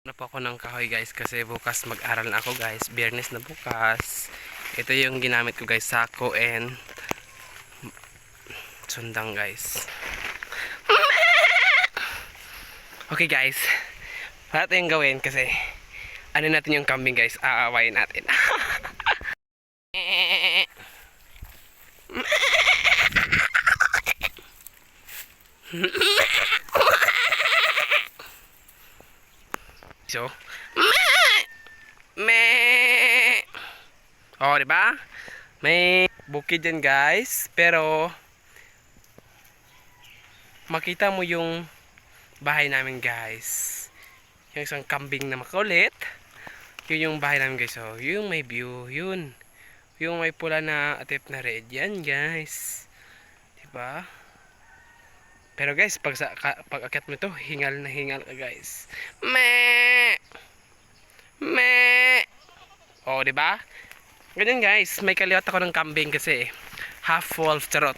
Na po ako ng kahoy guys kasi bukas mag-aral na ako guys. Biyernes na bukas. Ito yung ginamit ko guys, sako and sundang guys. Okay guys, wala tayong gawin kasi ano natin yung kambing guys, aawayin natin. So, me. Oh, di ba? May bukid yan, guys. Pero makita mo yung bahay namin, guys. Yung isang kambing na makulit. Yun yung bahay namin, guys. So, yung may view, yun. Yung may pula na atip na red yan, guys. Di ba? Pero guys, pag akyat mo ito, hingal na hingal ka, guys. Me. Me. Oh, di ba? Ganyan guys, may kaliwat ako ng kambing kasi half wolf, charot.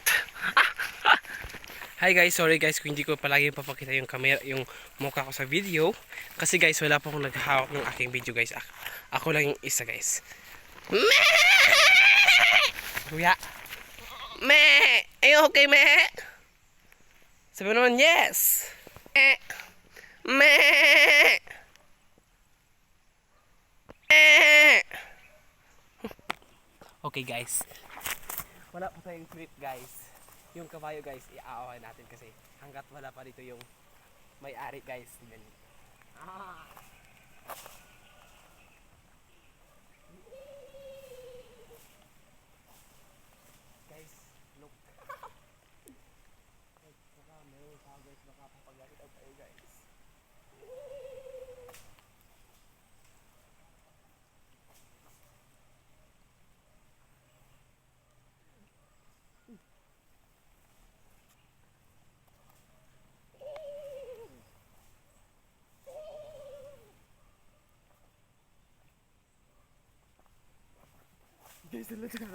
Hi guys, sorry guys kung hindi ko palagi papakita yung camera, yung mukha ko sa video. Kasi guys, wala pa akong naghahawak ng aking video guys. Ako lang yung isa guys. Me! Kuya. Me! Are you okay, me? Sabi naman, yes! Me! Me! Okay guys, wala pa tayong trip guys. Yung kabayo guys, iaaway natin kasi hanggat wala pa dito yung may-ari guys. Ah. Guys, look. Baka meron tao guys, baka papagalitan tayo guys. Guys, talaga na.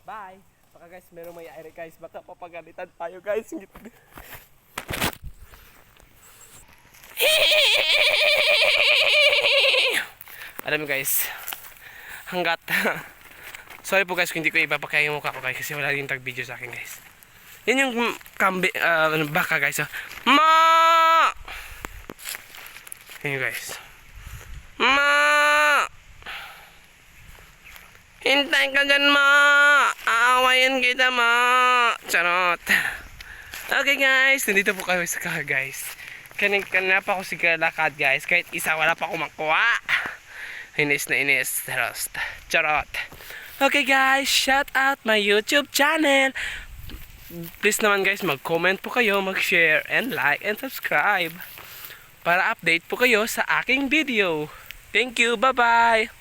Bye! Baka guys, meron may-ari guys. Baka papagalitan tayo guys. Alam mo guys, hanggat sorry po guys kung hindi ko ipapakaya yung mukha ko guys kasi wala din tag-video sa akin guys. Yan yung baka guys. Ma! Yan yung guys. Ma! Hintay ka dyan, ma! Aawayan kita, ma! Charot! Okay guys, nandito po kayo sa kaha guys. Kanina pa ako sigalakad guys. Kahit isa wala pa akong makuha. Inis na inis. Charot! Okay guys, shout out my YouTube channel. Please naman guys, mag-comment po kayo, mag-share, and like, and subscribe. Para update po kayo sa aking video. Thank you, bye-bye!